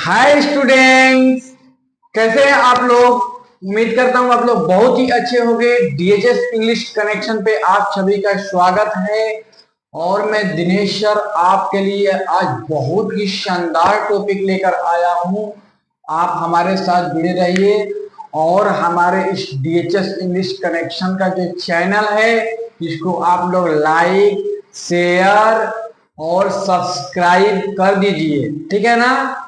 Hi students, कैसे हैं आप लोग। उम्मीद करता हूँ आप लोग बहुत ही अच्छे होंगे। डीएचएस इंग्लिश कनेक्शन पे आप सभी का स्वागत है। और मैं दिनेश सर आपके लिए आज बहुत ही शानदार टॉपिक लेकर आया हूँ। आप हमारे साथ जुड़े रहिए और हमारे इस डीएचएस इंग्लिश कनेक्शन का जो चैनल है इसको आप लोग लाइक, शेयर और सब्सक्राइब कर दीजिए, ठीक है ना।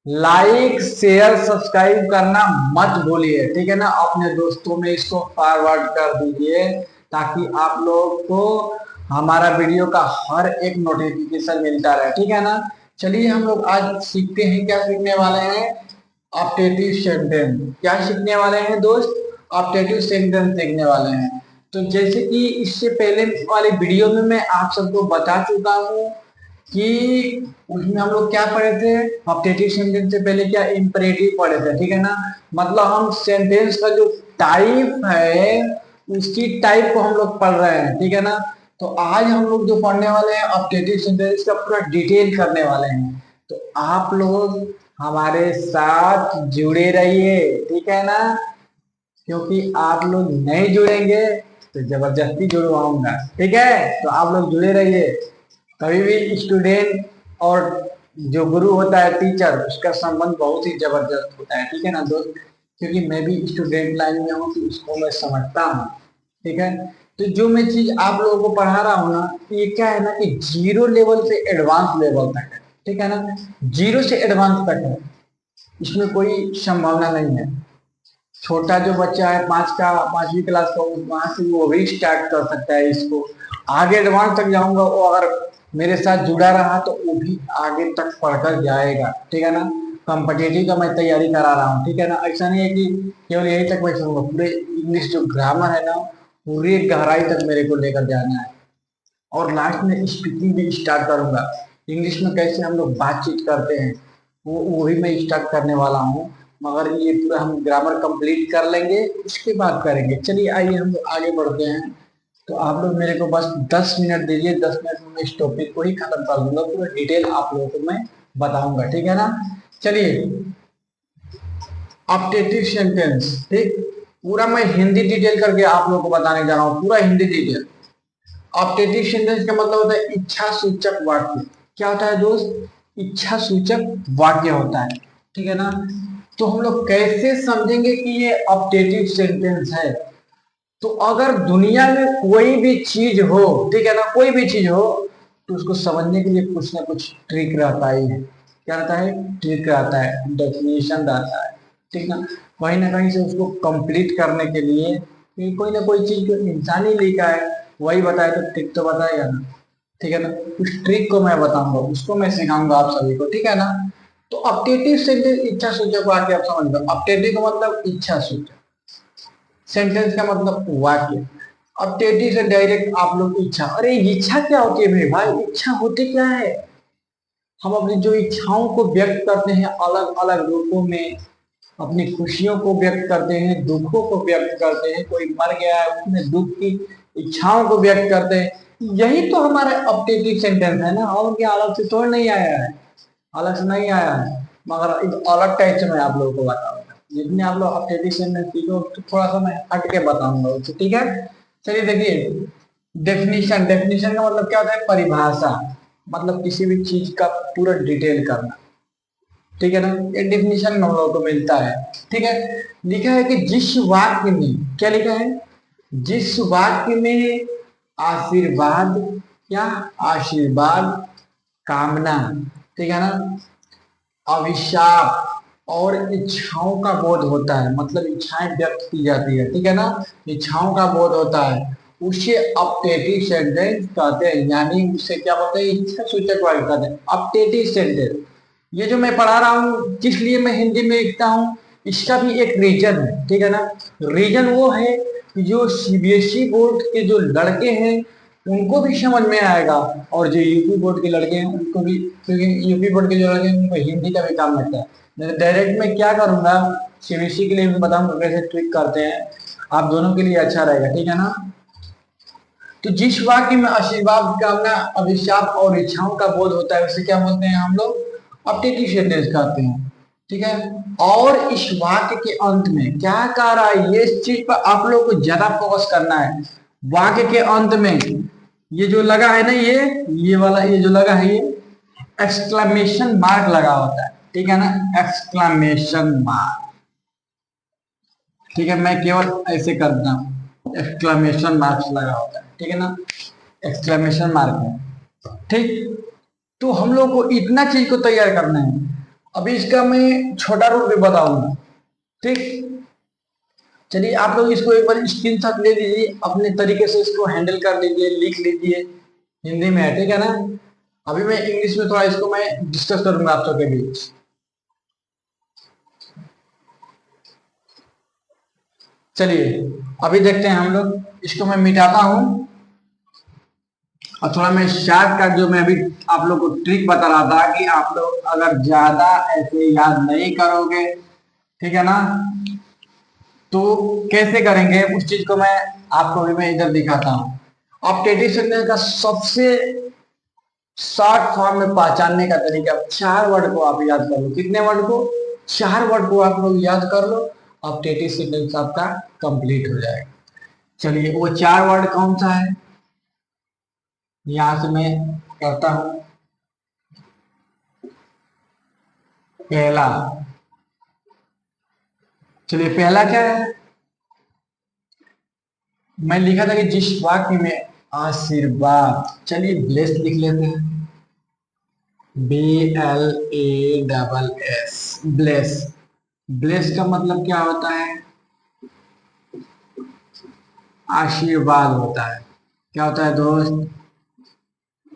लाइक, शेयर, सब्सक्राइब करना मत भूलिए, ठीक है ना। अपने दोस्तों में इसको फॉरवर्ड कर दीजिए ताकि आप लोग को हमारा वीडियो का हर एक नोटिफिकेशन मिलता रहे, ठीक है ना। चलिए हम लोग आज सीखते हैं, क्या सीखने वाले हैं, ऑप्टेटिव सेंटेंस। क्या सीखने वाले हैं दोस्त, ऑप्टेटिव सेंटेंस सीखने वाले हैं। तो जैसे कि इससे पहले वाले वीडियो में मैं आप सबको बता चुका हूँ कि उसमें हम लोग क्या पढ़े थे, ऑप्टेटिव सेंटेंस से पहले क्या इंपरेटिव पढ़े थे, ठीक है ना। मतलब हम सेंटेंस का जो टाइप है उसकी टाइप को हम लोग पढ़ रहे हैं, ठीक है ना। तो आज हम लोग जो पढ़ने वाले हैं ऑप्टेटिव सेंटेंस का पूरा डिटेल करने वाले हैं। तो आप लोग हमारे साथ जुड़े रहिए, ठीक है ना। क्योंकि आप लोग नहीं जुड़ेंगे तो जबरदस्ती जुड़वाऊंगा, ठीक है। तो आप लोग जुड़े रहिए। कभी भी स्टूडेंट और जो गुरु होता है, टीचर, उसका संबंध बहुत ही जबरदस्त होता है, ठीक है ना दोस्त। क्योंकि मैं भी स्टूडेंट लाइन में हूँ तो इसको मैं समझता हूँ, ठीक है। तो जो मैं चीज आप लोगों को पढ़ा रहा हूँ ना, ये क्या है ना कि जीरो लेवल से एडवांस लेवल तक है, ठीक है ना। जीरो से एडवांस तक है, इसमें कोई संभावना नहीं है। छोटा जो बच्चा है पांचवी क्लास का, वहां से वो भी स्टार्ट कर सकता है इसको। आगे एडवांस तक जाऊंगा, वो अगर मेरे साथ जुड़ा रहा तो वो भी आगे तक पढ़कर जाएगा, ठीक है ना। कॉम्पिटिटिव का मैं तैयारी करा रहा हूँ, ठीक है ना। ऐसा नहीं है कि केवल यही तक मैं चलूंगा, पूरे इंग्लिश जो ग्रामर है ना पूरी गहराई तक मेरे को लेकर जाना है। और लास्ट में स्पीकिंग भी स्टार्ट करूंगा। इंग्लिश में कैसे हम लोग बातचीत करते हैं वो भी मैं स्टार्ट करने वाला हूँ। मगर ये पूरा हम ग्रामर कंप्लीट कर लेंगे, उसके बाद करेंगे। चलिए आइए हम लोग आगे बढ़ते हैं। तो आप लोग मेरे को बस 10 मिनट दीजिए, 10 मिनट में मैं इस टॉपिक को ही खत्म कर दूंगा, पूरा डिटेल आप लोगों को मैं बताऊंगा, ठीक है ना। चलिए, ऑप्टेटिव सेंटेंस, ठीक। पूरा मैं हिंदी डिटेल करके आप लोगों को बताने जा रहा हूँ, पूरा हिंदी डिटेल। ऑप्टेटिव सेंटेंस का मतलब होता है इच्छा सूचक वाक्य। क्या होता है दोस्त, इच्छा सूचक वाक्य होता है, ठीक है ना। तो हम लोग कैसे समझेंगे कि ये ऑप्टेटिव सेंटेंस है। तो अगर दुनिया में कोई भी चीज हो, ठीक है ना, कोई भी चीज हो, तो उसको समझने के लिए कुछ ना कुछ ट्रिक रहता ही है। क्या रहता है, ट्रिक रहता है, डेफिनेशन रहता है, ठीक ना कहीं से उसको कंप्लीट करने के लिए कोई ना कोई चीज जो इंसान ही लिखा है वही बताए तो ट्रिक तो बताएगा ना, ठीक है ना। उस ट्रिक को मैं बताऊंगा, उसको मैं सिखाऊंगा आप सभी को, ठीक है ना। तो ऑप्टेटिव सेंटेंस इच्छा सूचक वाक्य आप समझ लो। ऑप्टेटिव का मतलब इच्छा सूचक, सेंटेंस का मतलब वाक्य। अब टेटी से डायरेक्ट आप लोग इच्छा, अरे इच्छा क्या होती है मेरे भाई, इच्छा होती क्या है। हम अपनी जो इच्छाओं को व्यक्त करते हैं अलग अलग रूपों में, अपनी खुशियों को व्यक्त करते हैं, दुखों को व्यक्त करते हैं, कोई मर गया है उसमें दुख की इच्छाओं को व्यक्त करते हैं। यही तो हमारा ऑप्टेटिव सेंटेंस है ना, और क्या अलग से थोड़ा नहीं आया है, अलग से नहीं आया है। मगर एक अलग टाइप से मैं आप लोगों को बताऊंगा। जितने आप लोग ऑप्टेटिव सेंटेंस सीखो तो थोड़ा सा मैं हट के बताऊंगा उससे, ठीक है। चलिए देखिए, डेफिनेशन। डेफिनेशन का मतलब क्या होता है, परिभाषा। मतलब किसी भी चीज का पूरा डिटेल करना, ठीक है ना। ये डेफिनेशन हम लोगों को मिलता है, ठीक है। लिखा है कि जिस वाक्य में, क्या लिखा है, जिस वाक्य में आशीर्वाद, क्या, आशीर्वाद, कामना, ठीक है ना, अभिशाप और इच्छाओं का बोध होता है, मतलब इच्छाएं व्यक्त की जाती है, ठीक है ना, इच्छाओं का बोध होता है, उसे ऑप्टेटिव सेंटेंस कहते हैं। यानी उसे क्या बोलते हैं, इच्छा सूचक वाक्य कहते हैं, ऑप्टेटिव सेंटेंस। ये जो मैं पढ़ा रहा हूँ, किस लिए मैं हिंदी में लिखता हूँ, इसका भी एक रीजन है, ठीक है ना। रीजन वो है कि जो सीबीएसई बोर्ड के जो लड़के हैं उनको भी समझ में आएगा, और जो यूपी बोर्ड के लड़के हैं उनको भी, क्योंकि यूपी बोर्ड के जो लड़के हैं उनको हिंदी का भी काम लगता है। डायरेक्ट मैं क्या करूंगा, सीबीएसई के लिए भी बताऊंगा कैसे ट्रिक करते हैं, आप दोनों के लिए अच्छा रहेगा, ठीक है ना। तो जिस वाक्य में आशीर्वाद, कामना, अभिशाप और इच्छाओं का बोध होता है उसे क्या बोलते हैं हम लोग, ऑप्टेटिव सेंटेंस कहते हैं। ठीक है। और इस वाक्य के अंत में क्या कह रहा है, ये इस चीज पर आप लोग को ज्यादा फोकस करना है। वाक्य के अंत में ये जो लगा है ना, ये वाला ये जो लगा है, ये एक्सक्लेमेशन मार्क लगा होता है, ठीक है ना, एक्सक्लेमेशन मार्क। ठीक है, मैं केवल ऐसे करता हूं, एक्सक्लेमेशन मार्क्स लगा होता है, ठीक है ना, एक्सक्लेमेशन मार्क है। ठीक, तो हम लोग को इतना चीज को तैयार करना है। अभी इसका मैं छोटा रूप भी बताऊंगा। ठीक, चलिए आप लोग इसको एक बार स्क्रीनशॉट ले लीजिए, अपने तरीके से इसको हैंडल कर लीजिए, लिख लीजिए, हिंदी में है, ठीक है ना। अभी मैं इंग्लिश में थोड़ा इसको मैं डिस्कस करूंगा आप सबके बीच। चलिए अभी देखते हैं हम लोग, इसको मैं मिटाता हूं और थोड़ा मैं शॉर्टकट जो मैं अभी आप लोग को ट्रिक बता रहा था कि आप लोग अगर ज्यादा ऐसे याद नहीं करोगे, ठीक है ना, तो कैसे करेंगे उस चीज को मैं आपको भी मैं इधर दिखाता हूँ। ऑप्टेटिव सेंटेंस का सबसे शॉर्ट फॉर्म में पहचानने का तरीका, 4 वर्ड को आप याद कर लो। कितने वर्ड को? 4 वर्ड को आप लोग याद कर लो, ऑप्टेटिव सेंटेंस आपका कंप्लीट हो जाएगा। चलिए वो 4 वर्ड कौन सा है, यहां से मैं करता हूं। पहला, चलिए पहला क्या है, मैं लिखा था कि जिस वाक्य में आशीर्वाद, चलिए ब्लेस लिख लेते हैं, BLASS, ब्लेस। ब्लेस का मतलब क्या होता है? आशीर्वाद होता है। क्या होता है दोस्त?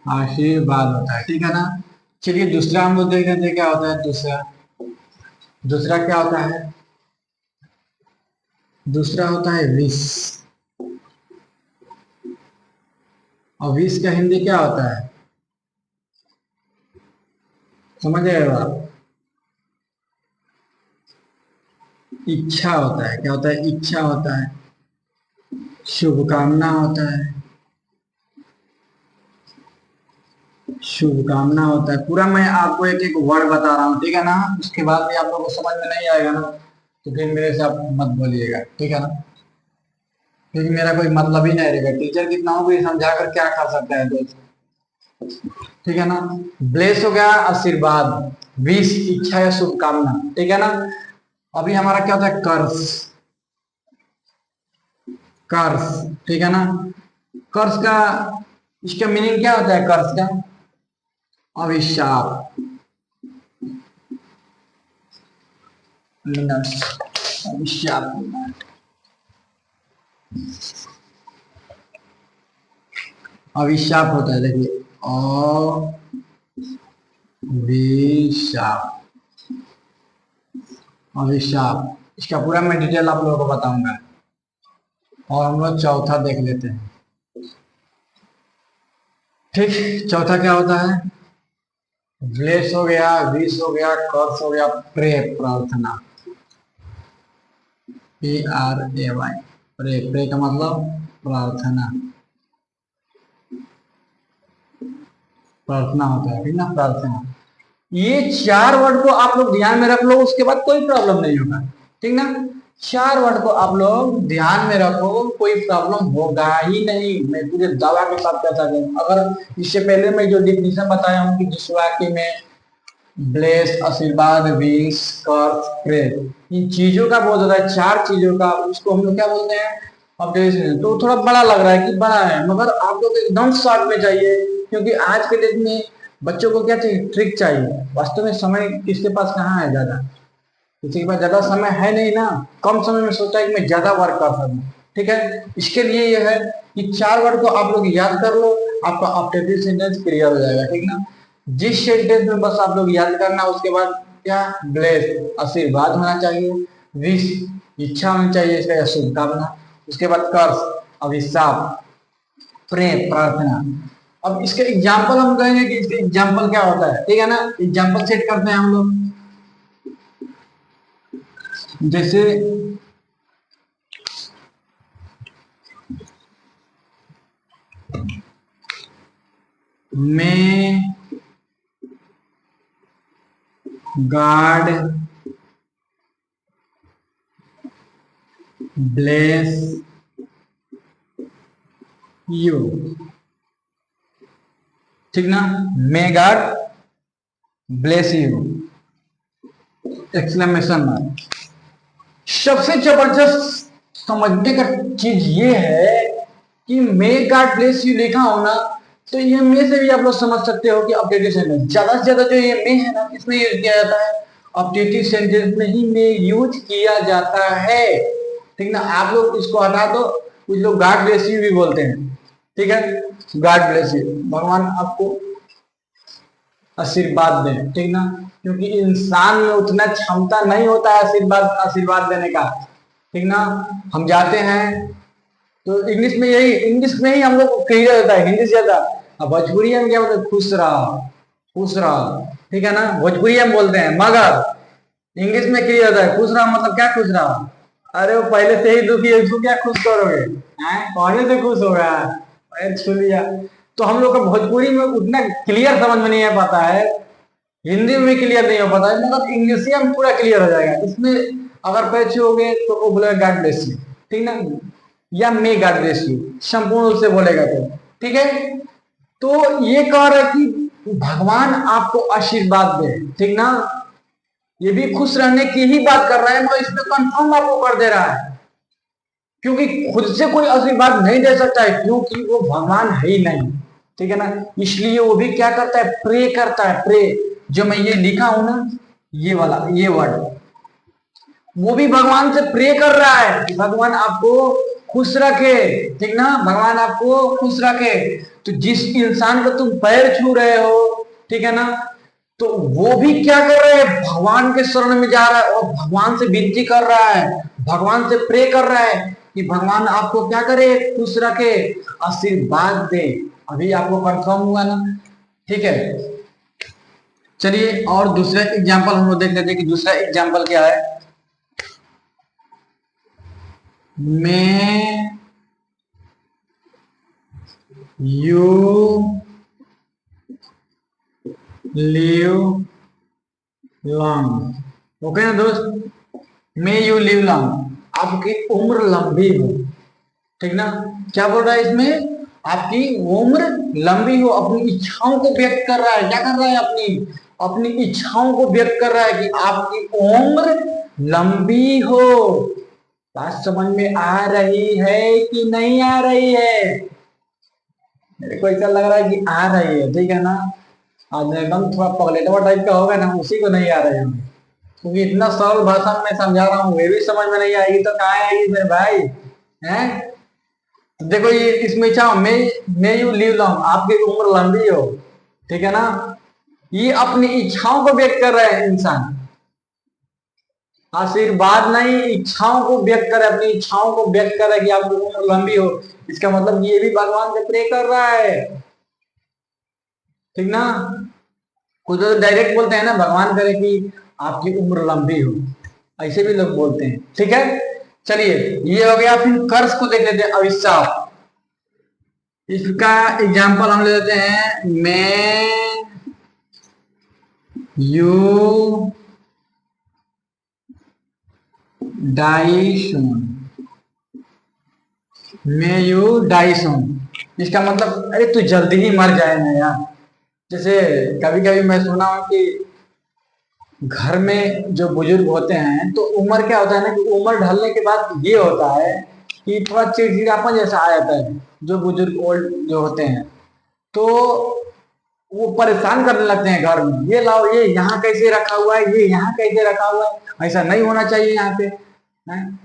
आशीर्वाद होता है, ठीक है ना। चलिए दूसरा हम लोग देख लेते हैं क्या होता है। दूसरा, दूसरा क्या होता है? दूसरा होता है विश। और विश का हिंदी क्या होता है, समझ रहे हो आप? इच्छा होता है। क्या होता है? इच्छा होता है, शुभकामना होता है, शुभकामना होता है। पूरा मैं आपको एक एक वर्ड बता रहा हूँ, ठीक है ना। उसके बाद भी आप लोगों को समझ में नहीं आएगा ना, तो फिर मेरे से आप मत बोलिएगा, ठीक है ना, क्योंकि मेरा कोई मतलब ही नहीं रहेगा। टीचर कितना हो भी समझा कर क्या खा सकता है दोस्त, ठीक है ना। ब्लेस हो गया आशीर्वाद, विश इच्छा या शुभकामना, ठीक है ना। अभी हमारा क्या होता है? कर्स। कर्स, ठीक है ना। कर्स का, इसका मीनिंग क्या होता है कर्स का? अभिशाप, अभिशाप, अभिशाप होता है। देखिए अभिशाप, अभिशाप, इसका पूरा मैं डिटेल आप लोगों को बताऊंगा। और हम लोग चौथा देख लेते हैं। ठीक, चौथा क्या होता है? ब्लेस हो गया, विश हो गया, कर्स हो गया, प्रे प्रार्थना, PRAY, प्रे। प्रे का मतलब प्रार्थना, प्रार्थना होता है, ठीक ना, प्रार्थना। ये 4 वर्ड को आप लोग ध्यान में रख लो, उसके बाद कोई प्रॉब्लम नहीं होगा, ठीक ना। 4 वर्ड को आप लोग ध्यान में रखो, कोई प्रॉब्लम होगा ही नहीं, मैं पूरे दावा के साथ कह सकता हूं। अगर इससे पहले मैं जो डिफिनेशन बताया हूं कि जिस वाक्य में ब्लेस, आशीर्वाद, विश, कर्स, प्रे, इन चीजों का बोल रहा है, 4 चीजों का, उसको हम लोग क्या बोलते हैं? अपडेशन। तो थोड़ा बड़ा लग रहा है कि बड़ा है, मगर आप लोग एकदम शॉर्ट में चाहिए, क्योंकि आज के डेट में बच्चों को क्या चाहिए? ट्रिक चाहिए। वास्तव में समय किसके पास कहाँ है ज्यादा, किसी के पास ज्यादा समय है नहीं ना। कम समय में सोचा है कि मैं ज्यादा वर्क कर सकूं, ठीक है। इसके लिए यह है कि 4 वर्ड को आप लोग याद कर लो, आपका ऑप्टेटिव सेंटेंस क्लियर हो जाएगा, ठीक ना। जिस सेंटेंस में बस आप लोग याद करना, उसके बाद क्या? ब्लेस आशीर्वाद होना चाहिए, विश इच्छा होनी चाहिए इसका या शुभकामना, उसके बाद कर्स अभिशाप, प्रे प्रार्थना। अब इसके एग्जाम्पल हम कहेंगे कि इसके एग्जाम्पल क्या होता है, ठीक है ना। एग्जाम्पल सेट करते हैं हम लोग, जैसे मैं गॉड ब्लेस यू, ठीक ना। May God bless you, exclamation mark. सबसे जबरदस्त समझने का चीज ये है कि मे गॉड ब्लेस यू लिखा हो ना, तो ये मे से भी आप लोग समझ सकते हो कि अपडेटेड सेंटेंस ज्यादा से ज्यादा जो ये मे है ना, इसमें यूज किया जाता है, अपडेटेड सेंटेंस में ही मे यूज किया जाता है, ठीक ना। आप लोग इसको हटा दो, कुछ लोग गॉड ब्लेस यू भी बोलते हैं, ठीक है। गॉड ब्लेस यू, भगवान आपको आशीर्वाद दें, ठीक ना, क्योंकि इंसान में उतना क्षमता नहीं होता है आशीर्वाद आशीर्वाद देने का, ठीक ना। हम जाते हैं तो इंग्लिश में ही हम लोग क्लियर होता है, हिंदी से ज्यादा। अब भोजपुरी में क्या बोलते हैं, खुश रहा, ठीक है ना, भोजपुरी हम बोलते हैं, मगर इंग्लिश में क्लियर होता है, खुश रहा मतलब क्या खुश रहा, अरे वो पहले से ही दुखी है, उसको क्या खुश करोगे, पहले से खुश हो गया, पैर छू लिया। तो हम लोग का भोजपुरी में उतना क्लियर समझ में नहीं आ पाता है, हिंदी में भी क्लियर नहीं हो पाता है, मतलब इंग्लिश में पूरा क्लियर हो जाएगा। इसमें अगर पैर छूओगे तो वो बोलेगा गॉड ब्लेस यू, ठीक ना, या मे गॉड ब्लेस यू, संपूर्ण रूप से बोलेगा तो, ठीक है। तो ये कह रहा है कि भगवान आपको आशीर्वाद दे, ठीक ना, ये भी खुश रहने की ही बात कर रहा है, मगर इसमें कंफर्म आपको कर दे रहा है, क्योंकि खुद से कोई आशीर्वाद नहीं दे सकता है, क्योंकि वो भगवान है ही नहीं, ठीक है ना। इसलिए वो भी क्या करता है, प्रे करता है, प्रे। जो मैं ये लिखा हूं ना, ये वाला ये वर्ड, वो भी भगवान से प्रे कर रहा है कि भगवान आपको खुश रखे, ठीक ना, भगवान आपको खुश रखे। तो जिस इंसान को तुम पैर छू रहे हो, ठीक है ना, तो वो भी क्या कर रहा है, भगवान के शरण में जा रहा है और भगवान से विनती कर रहा है, भगवान से प्रे कर रहा है कि भगवान आपको क्या करे, खुश रखे, आशीर्वाद दे। अभी आपको कंफर्म हुआ ना, ठीक है। चलिए और दूसरा एग्जांपल हम लोग देख लेते हैं कि दूसरा एग्जांपल क्या है। मैं यू लिव लॉन्ग, ओके ना दोस्त, मे यू लिव लॉन्ग, आपकी उम्र लंबी हो, ठीक ना। क्या बोल रहा है इसमें, आपकी उम्र लंबी हो, अपनी इच्छाओं को व्यक्त कर रहा है, क्या कर रहा है, अपनी अपनी इच्छाओं को व्यक्त कर रहा है कि आपकी उम्र लंबी हो। बात समझ में आ रही है कि नहीं आ रही है, मेरे को ऐसा लग रहा है कि आ रही है, ठीक है ना। आज एकदम थोड़ा पगलेटवा टाइप का होगा ना, उसी को नहीं आ रही है, क्योंकि इतना सरल भाषा में समझा रहा हूँ, वे भी समझ में नहीं आएगी तो कहाँ आएगी मेरे भाई, हैं। तो देखो ये इसमें इच्छा, मे यू लिव लॉन्ग, आपकी उम्र लंबी हो, ठीक है ना। ये अपनी इच्छाओं को व्यक्त कर रहे हैं इंसान, आशीर्वाद नहीं, इच्छाओं को व्यक्त करे, अपनी इच्छाओं को व्यक्त करे कि आपकी उम्र लंबी हो। इसका मतलब ये भी भगवान से प्रे कर रहा है, ठीक ना। कुछ लोग डायरेक्ट बोलते हैं ना, भगवान करे कि आपकी उम्र लंबी हो, ऐसे भी लोग बोलते हैं, ठीक है। चलिए ये हो गया, फिर कर्ज को देख लेते हैं, अभिशाप। इसका एग्जांपल हम ले लेते हैं, may you die soon, may you die soon. इसका मतलब अरे तू जल्दी ही मर जाए ना यार। जैसे कभी कभी मैं सुना हूं कि घर में जो बुजुर्ग होते हैं, तो उम्र क्या होता है ना कि उम्र ढलने के बाद ये होता है कि थोड़ा चिड़चिड़ापन जैसा आ जाता है, जो बुजुर्ग ओल्ड जो होते हैं, तो वो परेशान करने लगते हैं घर में, ये लाओ, ये यहाँ कैसे रखा हुआ है, ये यहाँ कैसे रखा हुआ है, ऐसा नहीं होना चाहिए यहाँ पे,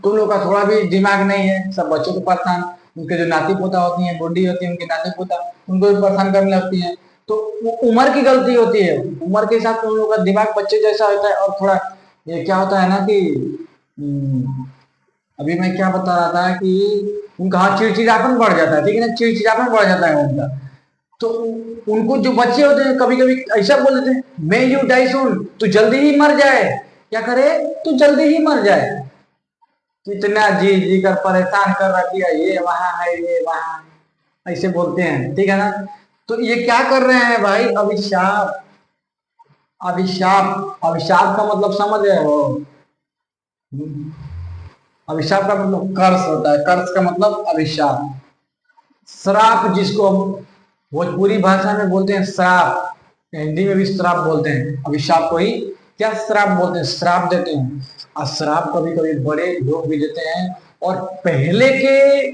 तुम लोग का थोड़ा भी दिमाग नहीं है। सब बच्चों को परेशान, उनके जो नाती पोता होती हैं, बुढ़ी होती है उनके नाती पोता, उनको भी परेशान करने लगती हैं। तो उम्र की गलती होती है, उम्र के हिसाब से उन लोगों का दिमाग बच्चे जैसा होता है, और थोड़ा ये क्या होता है ना कि अभी मैं क्या बता रहा था कि उनका हाँ चिड़चिड़ापन बढ़ जाता है, ठीक है ना, चिड़चिड़ापन बढ़ जाता है उनका। तो उनको जो बच्चे होते हैं कभी कभी ऐसा बोल देते हैं, मैं यू डाई सून, तू जल्दी ही मर जाए, क्या करे, तू जल्दी ही मर जाए। कितना जी जी कर परेशान कर रखी है, ये वहां है, ये वहां, ऐसे बोलते हैं, ठीक है ना। तो ये क्या कर रहे हैं भाई, अभिशाप। अभिशाप, अभिशाप का मतलब समझ रहे हो, अभिशाप का मतलब कर्स होता है, कर्स का मतलब अभिशाप। श्राप जिसको हम भोजपुरी भाषा में बोलते हैं श्राप, हिंदी में भी श्राप बोलते हैं, अभिशाप को ही क्या श्राप बोलते हैं, श्राप देते हैं। और श्राप कभी कभी बड़े लोग भी देते हैं। और पहले के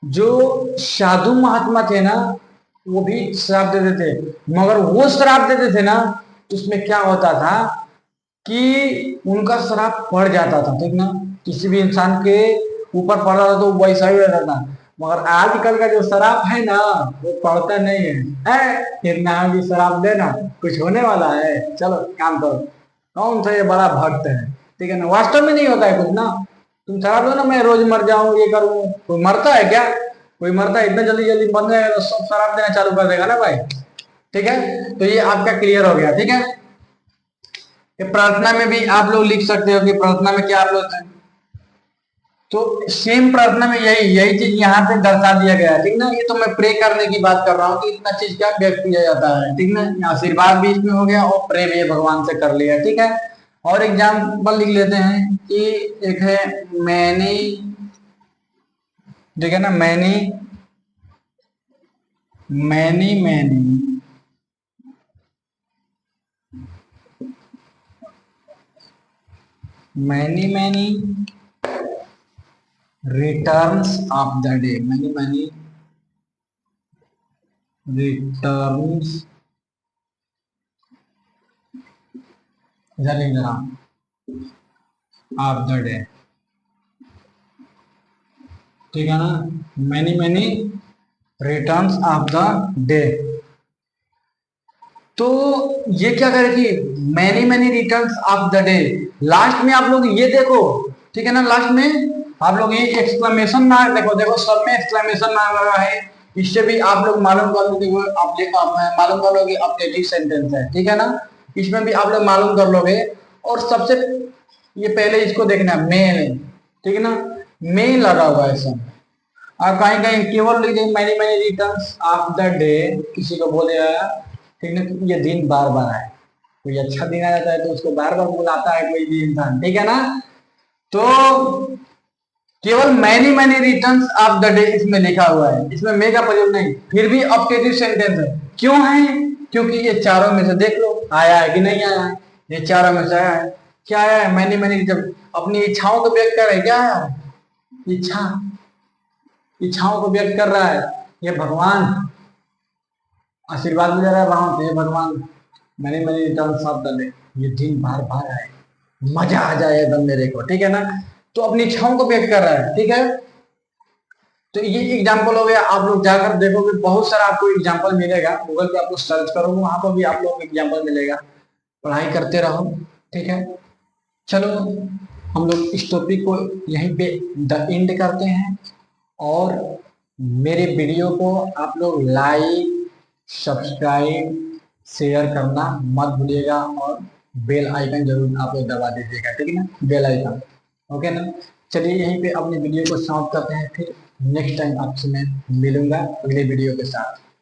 जो साधु महात्मा थे ना, वो भी श्राप देते थे, मगर वो श्राप देते थे ना, उसमें क्या होता था कि उनका श्राप पड़ जाता था, ठीक ना, किसी भी इंसान के ऊपर पड़ता था तो वैसा ही रहता था। मगर आजकल का जो शराब है ना, वो पड़ता नहीं है, कितना भी शराब देना कुछ होने वाला है, चलो काम करो, कौन सा ये बड़ा भक्त है, ठीक है ना, वास्तव में नहीं होता है कुछ ना। तुम शराब दो ना, मैं रोज मर जाऊं, ये करूं, कोई मरता है क्या? कोई मरता है? इतना जल्दी जल्दी बन जाएगा तो सब शराब देना चालू कर देगा ना भाई, ठीक है। तो ये आपका क्लियर हो गया, ठीक है। प्रार्थना में भी आप लोग लिख सकते हो कि प्रार्थना में क्या आप लोग, तो सेम प्रार्थना में यही यही चीज यहाँ पे दर्शा दिया गया है, ठीक ना। ये तो मैं प्रे करने की बात कर रहा हूँ कि इतना चीज क्या व्यक्त किया जाता है, ठीक ना। आशीर्वाद भी इसमें हो गया और प्रे भी भगवान से कर लिया, ठीक है। और एग्जाम्पल लिख लेते हैं कि एक है मैनी, ठीक है ना, many many many many many returns of the day, many many returns, इधर लिख रहा ऑफ द डे, ठीक है ना, many many returns of the day. तो ये क्या करेगी, many many returns of the day, last में आप लोग ये देखो, ठीक है ना, लास्ट में आप लोग ये एक्सक्लेमेशन मार्क देखो, देखो सब में एक्सक्लेमेशन मार्क लगा है, इससे भी आप लोग मालूम कर लोगे, मालूम कर लोगे अपडेटिव सेंटेंस है, ठीक है ना, इसमें भी आप लोग मालूम कर लोगे। और सबसे ये पहले इसको देखना है, मेन, ठीक है ना, मेन लगा हुआ है सब। और कहीं कहीं केवल लिख देंगे many many returns of the day, किसी को बोले ठीक है ना, ये दिन बार बार आए, कोई अच्छा दिन आ जाता है तो उसको बार बार बुलाता है कोई भी इंसान, ठीक है ना। तो केवल many many returns of the day इसमें लिखा हुआ है, इसमें मे का प्रयोग नहीं, फिर भी ऑब्जेक्टिव सेंटेंस है। क्यों है? क्योंकि ये चारों में से देख लो आया है कि नहीं आया है, ये चारों में से आया है। क्या आया है? मैनी मैनी, जब अपनी इच्छाओं को व्यक्त कर रहे हैं, क्या आया है? इच्छा, इच्छाओं को व्यक्त कर रहा है, ये भगवान आशीर्वाद में जा रहा है वहां पे, भगवान मैंने मैंने रिटर्न ऑफ द डे, ये दिन बार बार आए, मजा आ जाए एकदम मेरे को, ठीक है ना। तो अपनी इच्छाओं को व्यक्त कर रहा है, ठीक है। तो ये एग्जाम्पल हो गया, आप लोग जाकर देखोगे बहुत सारा आपको एग्जाम्पल मिलेगा, गूगल पे आपको सर्च करोगे वहां पर भी आप लोग एग्जाम्पल मिलेगा, पढ़ाई करते रहो, ठीक है। चलो हम लोग इस टॉपिक को यहीं पे द एंड करते हैं, और मेरे वीडियो को आप लोग लाइक सब्सक्राइब शेयर करना मत भूलिएगा, और बेल आइकन जरूर आप लोग दबा दीजिएगा, ठीक है ना, बेल आइकन, ओके ना। चलिए यहीं पे अपने वीडियो को समाप्त करते हैं, फिर नेक्स्ट टाइम आपसे मैं मिलूंगा अगले वीडियो के साथ।